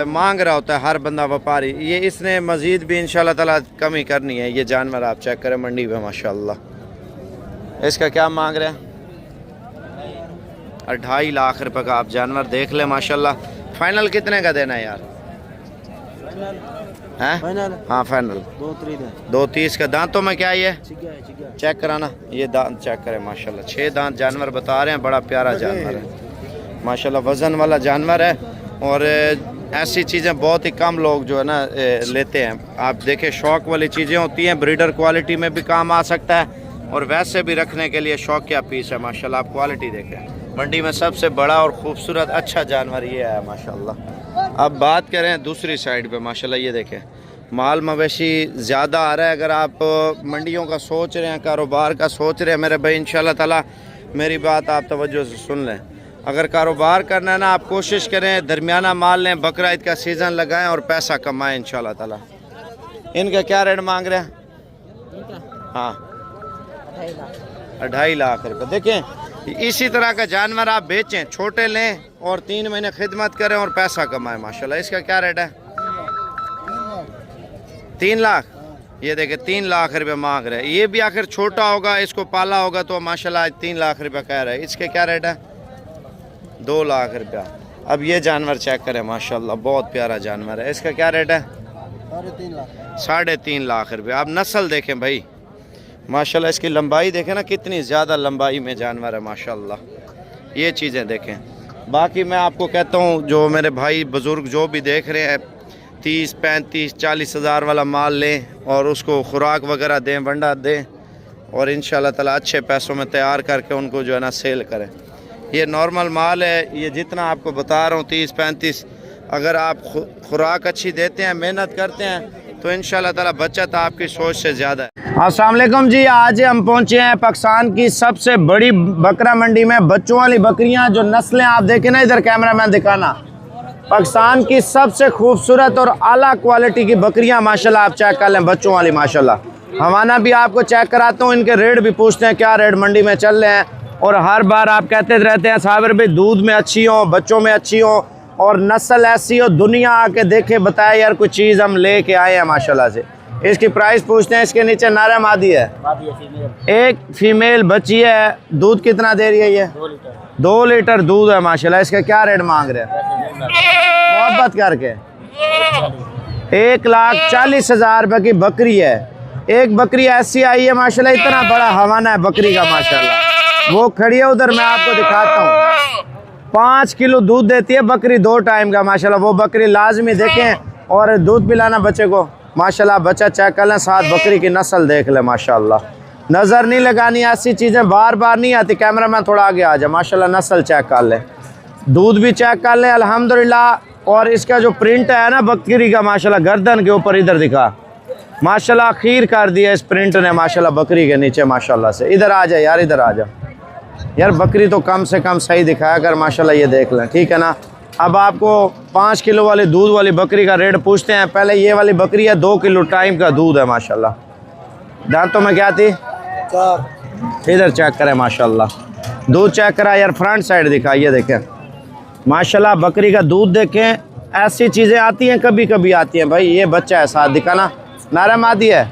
मांग रहा होता है हर बंदा व्यापारी। ये इसने मज़ीद भी इंशाल्लाह ताला कमी करनी है। ये जानवर आप चेक करें मंडी में माशाल्लाह। इसका क्या मांग रहे हैं? 2.5 लाख रुपए का आप जानवर देख लें माशाल्लाह। फाइनल कितने का देना है यार? हैं? हाँ फाइनल 2.30 का। दांतों में क्या ये चेक कराना? ये दांत चेक करें माशाल्लाह। 6 दांत जानवर बता रहे हैं। बड़ा प्यारा जानवर है माशाल्लाह, वज़न वाला जानवर है। और ऐसी चीज़ें बहुत ही कम लोग जो है ना लेते हैं। आप देखें शौक़ वाली चीज़ें होती हैं, ब्रीडर क्वालिटी में भी काम आ सकता है और वैसे भी रखने के लिए शौक़ क्या पीस है माशाल्लाह। आप क्वालिटी देखें। मंडी में सबसे बड़ा और ख़ूबसूरत अच्छा जानवर ये है माशाल्लाह। अब बात करें दूसरी साइड पे माशाल्लाह। ये देखें माल मवेशी ज़्यादा आ रहा है। अगर आप मंडियों का सोच रहे हैं, कारोबार का सोच रहे हैं मेरे भाई, इंशाल्लाह ताला मेरी बात आप तवज्जो से सुन लें। अगर कारोबार करना है ना, आप कोशिश करें दरमियाना माल लें, बकरा ईद का सीज़न लगाएं और पैसा कमाएं इंशाल्लाह ताला। इनका क्या रेट मांग रहे हैं? हाँ 2.5 लाख रुपये। देखें इसी तरह का जानवर आप बेचें, छोटे लें और 3 महीने खिदमत करें और पैसा कमाएं माशाल्लाह। इसका क्या रेट है? 3 लाख। ये देखें 3 लाख रुपये मांग रहे हैं। ये भी आखिर छोटा होगा, इसको पाला होगा तो माशाल्लाह 3 लाख रुपये कह रहे हैं। इसके क्या रेट है? 2 लाख रुपया। अब ये जानवर चेक करें माशाल्लाह, बहुत प्यारा जानवर है। इसका क्या रेट है? 3.5 लाख रुपये। आप नस्ल देखें भाई माशाल्लाह, इसकी लंबाई देखें ना, कितनी ज़्यादा लंबाई में जानवर है माशाल्लाह। ये चीज़ें देखें। बाकी मैं आपको कहता हूँ जो मेरे भाई बुज़ुर्ग जो भी देख रहे हैं 30, 35, 40 हज़ार वाला माल लें और उसको खुराक वगैरह दें, वंडा दें और इंशाल्लाह ताला अच्छे पैसों में तैयार करके उनको जो है ना सेल करें। ये नॉर्मल माल है। ये जितना आपको बता रहा हूँ 30, 35, अगर आप खुराक अच्छी देते हैं, मेहनत करते हैं तो इंशाल्लाह ताला बचत आपकी सोच से ज़्यादा है। अस्सलाम वालेकुम जी, आज हम पहुँचे हैं पाकिस्तान की सबसे बड़ी बकरा मंडी में। बच्चों वाली बकरियाँ जो नस्लें आप देखें ना, इधर कैमरा मैन दिखाना, पाकिस्तान की सबसे खूबसूरत और आला क्वालिटी की बकरियां माशाल्लाह आप चेक कर लें, बच्चों वाली माशाल्लाह। हवाना भी आपको चेक कराता हूँ, इनके रेट भी पूछते हैं क्या रेट मंडी में चल रहे हैं। और हर बार आप कहते रहते हैं साबिर भाई दूध में अच्छी हो, बच्चों में अच्छी हो और नस्ल ऐसी हो, दुनिया आके देखे बताए यार कोई चीज़ हम ले के आए हैं माशाल्लाह से। इसकी प्राइस पूछते हैं। इसके नीचे नारा मादी है, एक फीमेल बच्ची है। दूध कितना दे रही है ये? 2 लीटर दूध है माशाल्लाह। इसका क्या रेट मांग रहे हैं मोहब्बत करके? 1,40,000 रुपये की बकरी है। एक बकरी ऐसी आई है माशाल्लाह, इतना बड़ा हवाना है बकरी का माशाल्लाह। वो खड़ी है उधर, मैं आपको दिखाता हूँ। 5 किलो दूध देती है बकरी 2 टाइम का माशाल्लाह। वो बकरी लाजमी देखें और दूध पिलाना बच्चे को माशाल्लाह। बच्चा चेक कर लें, साथ बकरी की नस्ल देख लें माशाल्लाह। नज़र नहीं लगानी, ऐसी चीज़ें बार बार नहीं आती। कैमरा मैन थोड़ा आगे आ जाए माशाल्लाह। नस्ल चेक कर लें, दूध भी चेक कर लें अल्हम्दुलिल्लाह। और इसका जो प्रिंट है ना बकरी का माशाल्लाह, गर्दन के ऊपर इधर दिखा माशाल्लाह, खीर कर दिया इस प्रिंट ने माशाल्लाह बकरी के नीचे माशाल्लाह से। इधर आ जाए यार, इधर आ जा यार। बकरी तो कम से कम सही दिखाया कर माशाल्लाह। ये देख लें, ठीक है ना। अब आपको 5 किलो वाली दूध वाली बकरी का रेट पूछते हैं। पहले ये वाली बकरी है 2 किलो टाइम का दूध है माशाल्लाह। दांतों में क्या थी? 4। इधर चेक करें माशाल्लाह, दूध चेक करा यार, फ्रंट साइड दिखाइए देखें माशाल्लाह। बकरी का दूध देखें। ऐसी चीज़ें आती हैं, कभी कभी आती हैं भाई। ये बच्चा है साथ दिखाना, नारा मादी है,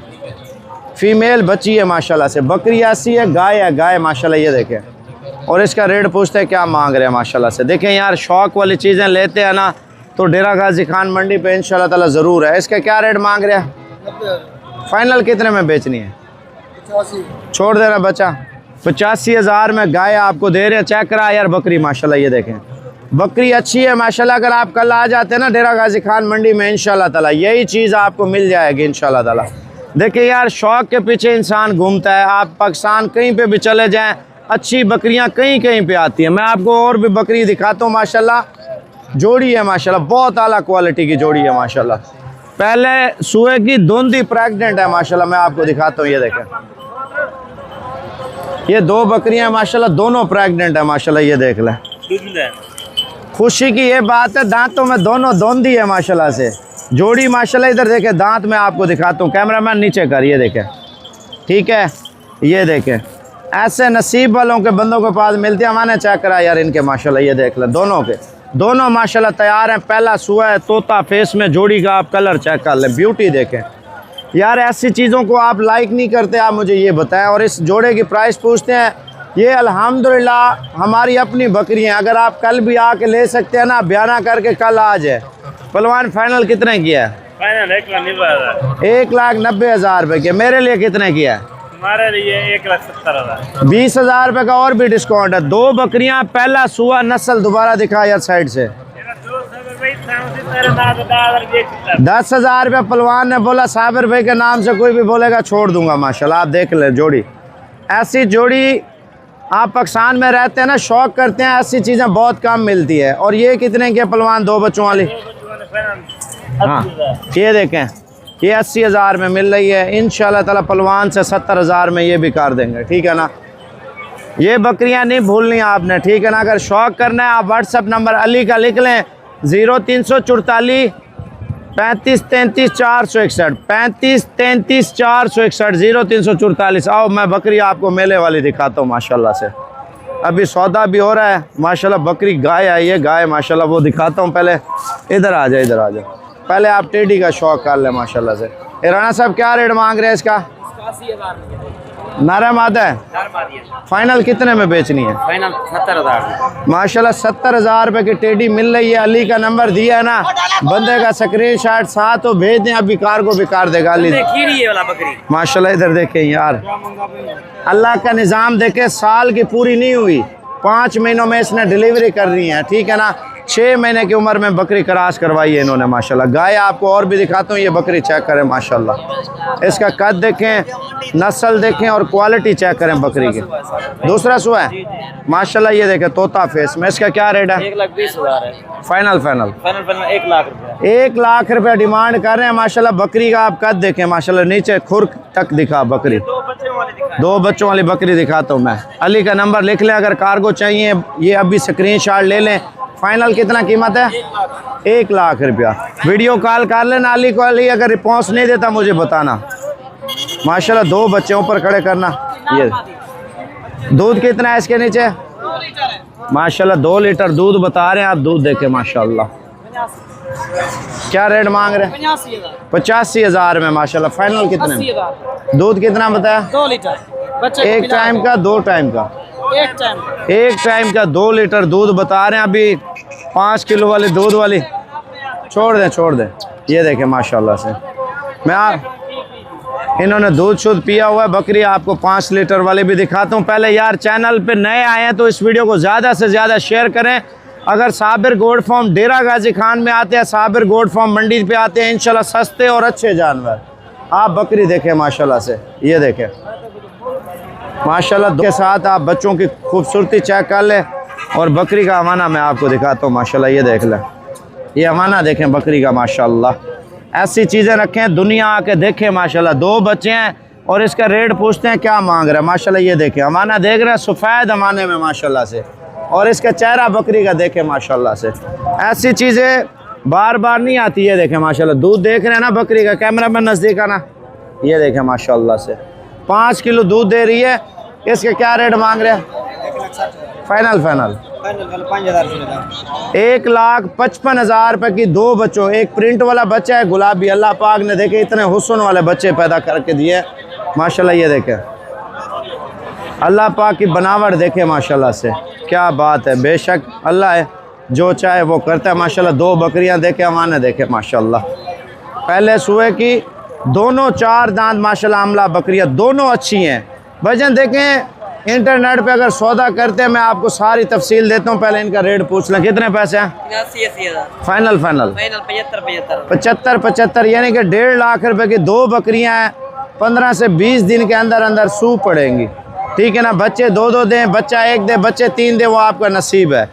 फीमेल बच्ची है माशाल्लाह से। बकरी ऐसी है, गाय है, गाय माशाल्लाह। ये देखें और इसका रेट पूछते हैं क्या मांग रहे हैं माशाल्लाह से। देखें यार, शौक़ वाली चीज़ें लेते हैं ना तो डेरा गाजी खान मंडी पे इंशाल्लाह ताला ज़रूर है। इसका क्या रेट मांग रहे हैं? फाइनल कितने में बेचनी है? 85। छोड़ देना बच्चा। 85,000 में गाय आपको दे रहे हैं। चेक करा यार बकरी माशाल्लाह। ये देखें बकरी अच्छी है माशाल्लाह। अगर आप कल आ जाते हैं ना डेरा गाजी खान मंडी में इंशाल्लाह ताला यही चीज़ आपको मिल जाएगी इंशाल्लाह ताला। देखिए यार, शौक़ के पीछे इंसान घूमता है। आप पाकिस्तान कहीं पे भी चले जाएं, अच्छी बकरियां कहीं कहीं पे आती हैं। मैं आपको और भी बकरी दिखाता हूँ माशाल्लाह। जोड़ी है माशाल्लाह, बहुत आला क्वालिटी की जोड़ी है माशाल्लाह। पहले सुए की धुंधी प्रेग्नेंट है माशाल्लाह, मैं आपको दिखाता हूँ। ये देखें, ये दो बकरियां माशाल्लाह दोनों प्रेग्नेंट है माशाल्लाह। ये देख लें, खुशी की ये बात है, दांतों में दोनों धुंधी है माशाल्लाह से। जोड़ी माशाल्लाह इधर देखें, दांत मैं आपको दिखाता हूँ। कैमरामैन नीचे कर, ये देखें, ठीक है। ये देखें, ऐसे नसीब वालों के बंदों के पास मिलते हैं। मैंने चेक करा यार इनके माशाल्लाह, ये देख लें, दोनों के दोनों माशाल्लाह तैयार हैं। पहला सुआ है, तोता फेस में। जोड़ी का आप कलर चेक कर लें, ब्यूटी देखें यार। ऐसी चीज़ों को आप लाइक नहीं करते, आप मुझे ये बताएं। और इस जोड़े की प्राइस पूछते हैं। ये अल्हम्दुलिल्लाह हमारी अपनी बकरी हैं। अगर आप कल भी आके ले सकते हैं ना, बयाना करके कल आ जाए। पहलवान फाइनल कितने किया है? फाइनल 1,90,000। 1,90,000 रुपये के। मेरे लिए कितने किया है? हमारे लिए 1,70,000। 20,000 रुपये का और भी डिस्काउंट है। दो बकरियां, पहला सुआ नस्ल। दोबारा दिखा यार साइड से। 10,000 रुपये पहलवान ने बोला। साबिर भाई के नाम से कोई भी बोलेगा छोड़ दूंगा माशाल्लाह। आप देख ले जोड़ी, ऐसी जोड़ी आप पाकिस्तान में रहते हैं ना, शौक करते हैं, ऐसी चीज़ें बहुत कम मिलती है। और ये कितने की पहलवान? दो बच्चों वाली। हाँ, ये देखें, ये 80,000 में मिल रही है। इंशाल्लाह ताला पहलवान से 70,000 में ये भी कर देंगे, ठीक है ना। ये बकरियां नहीं भूलनी आपने, ठीक है ना। अगर शौक करना है, आप व्हाट्सअप नंबर अली का लिख लें, 0344 35 33 461 35 33 461 0344। आओ मैं बकरी आपको मेले वाली दिखाता हूँ माशाल्लाह से। अभी सौदा भी हो रहा है माशाल्लाह। बकरी गाय आई है, गाय माशाल्लाह, वो दिखाता हूँ। पहले इधर आ जाए, इधर आ जाए। पहले आप टेडी का शौक कर लें माशाल्लाह से। राणा साहब क्या रेट मांग रहे हैं इसका? 80,000 नरम आधा है। फाइनल कितने में बेचनी है? फाइनल 70,000 माशाल्लाह 70,000 रुपये की टेडी मिल रही है। अली का नंबर दिया है ना, बंदे का स्क्रीनशॉट साथ हो भेज दें, अभी कार को भी कार देगा अली वाला बकरी। माशाल्लाह। इधर देखें यार, अल्लाह का निज़ाम देखे। साल की पूरी नहीं हुई, 5 महीनों में इसने डिलीवरी कर रही है, ठीक है ना। 6 महीने की उम्र में बकरी क्रॉस करवाई है इन्होंने माशाल्लाह। गाय आपको और भी दिखाता हूँ। ये बकरी चेक करें माशाल्लाह, इसका कद देखें, नस्ल देखें और क्वालिटी चेक करें बकरी की। दूसरा सुआ है माशाल्लाह। ये देखें, तोता फेस में। इसका क्या रेट है? 1,20,000 है। फाइनल फाइनल 1 लाख रुपया। 1 लाख रुपये डिमांड कर रहे हैं माशाल्लाह। बकरी का आप कद देखें माशाल्लाह, नीचे खुर तक दिखा बकरी। 2 बच्चों वाली बकरी दिखाता हूँ मैं। अली का नंबर लिख लें, अगर कार्गो चाहिए ये अभी स्क्रीनशॉट ले लें। फाइनल कितना कीमत है? 1 लाख रुपया। वीडियो कॉल कर लेना अली को। अली अगर रिस्पॉन्स नहीं देता मुझे बताना माशाल्लाह। 2 बच्चे ऊपर खड़े करना। ये दूध कितना है इसके नीचे? माशाल्लाह 2 लीटर दूध बता रहे हैं आप। दूध देखे माशाल्लाह। क्या रेट मांग रहे हैं? 85,000 में माशाल्लाह। फाइनल कितने में? दूध कितना बताया? 2 लीटर। एक टाइम का, 2 टाइम का? एक टाइम का 2 लीटर दूध बता रहे हैं। अभी 5 किलो वाली दूध वाली छोड़ दें, छोड़ दें। ये देखें माशाल्लाह से। इन्होंने दूध शुद्ध पिया हुआ है। बकरी आपको 5 लीटर वाले भी दिखाता हूँ। पहले यार चैनल पे नए आए हैं तो इस वीडियो को ज़्यादा से ज़्यादा शेयर करें। अगर साबिर गोड फार्म डेरा गाजी खान में आते हैं, साबिर गोड फार्म मंडी पे आते हैं, इंशाल्लाह सस्ते और अच्छे जानवर। आप बकरी देखें माशाल्लाह से। ये देखें माशाल्लाह के साथ आप बच्चों की खूबसूरती चेक कर लें। और बकरी का अमाना मैं आपको दिखाता हूँ माशाल्लाह। ये देख लें, ये अमाना देखें बकरी का माशाल्लाह। ऐसी चीज़ें रखें, दुनिया आके देखें माशाल्लाह। 2 बच्चे हैं और इसका रेट पूछते हैं क्या मांग रहा है माशाल्लाह। ये देखें अमाना देख रहे हैं, सफ़ेद अमाने में माशाल्लाह से। और इसका चेहरा बकरी का देखें माशाल्लाह से। ऐसी चीज़ें बार बार नहीं आती है। देखें माशाल्लाह, दूध देख रहे हैं ना बकरी का। कैमरा में नज़दीक आना। ये देखें माशाल्लाह से 5 किलो दूध दे रही है। इसका क्या रेट मांग रहे हैं? फाइनल फाइनल 1,55,000 रुपये की। 2 बच्चों, एक प्रिंट वाला बच्चा है गुलाबी। अल्लाह पाक ने देखे इतने हुस्न वाले बच्चे पैदा करके दिए माशाल्लाह। ये देखें अल्लाह पाक की बनावट देखे माशाल्लाह से। क्या बात है, बेशक अल्लाह है जो चाहे वो करता है माशाल्लाह। 2 बकरियां देखे, अमाने देखे माशाल्लाह। पहले सुए की, दोनों 4 दांत माशाल्लाह। अमला बकरियां दोनों अच्छी हैं। वजन देखें, इंटरनेट पे अगर सौदा करते हैं मैं आपको सारी तफसील देता हूँ। पहले इनका रेट पूछ लें, कितने पैसे हैं? 80,000 फाइनल फाइनल 75 यानी कि 1.5 लाख रुपए की 2 बकरियां हैं। 15 से 20 दिन के अंदर अंदर सूप पड़ेंगी, ठीक है ना। बच्चे 2 दें, बच्चा 1 दे, बच्चे 3 दे, वो आपका नसीब है,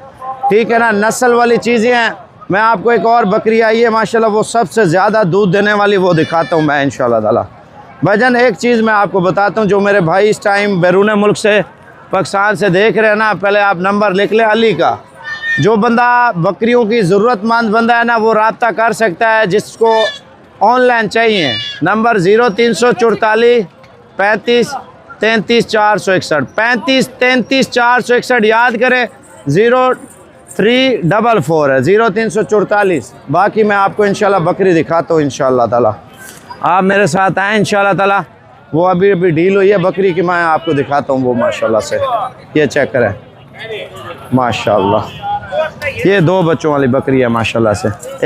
ठीक है ना। नस्ल वाली चीज़ें हैं, मैं आपको एक और बकरी आई है माशाल्लाह, वो सबसे ज़्यादा दूध देने वाली, वो दिखाता हूँ मैं इंशाल्लाह ताला। भाईजान एक चीज़ मैं आपको बताता हूँ, जो मेरे भाई इस टाइम बैरून मुल्क से पाकिस्तान से देख रहे हैं ना, पहले आप नंबर लिख लें अली का। जो बंदा बकरियों की ज़रूरतमंद बंदा है ना, वो रब्ता कर सकता है, जिसको ऑनलाइन चाहिए। नंबर 0344 35 33 461 35 33 461 याद करें, 0344 है 0344। बाकी मैं आपको इंशाल्लाह बकरी दिखाता हूँ इंशाल्लाह ताला। आप मेरे साथ आएँ इंशाल्लाह ताला। वो अभी डील हुई है बकरी की, मैं आपको दिखाता हूँ वो माशाल्लाह से। ये चेक करें माशाल्लाह, ये 2 बच्चों वाली बकरी है माशाल्लाह से। एक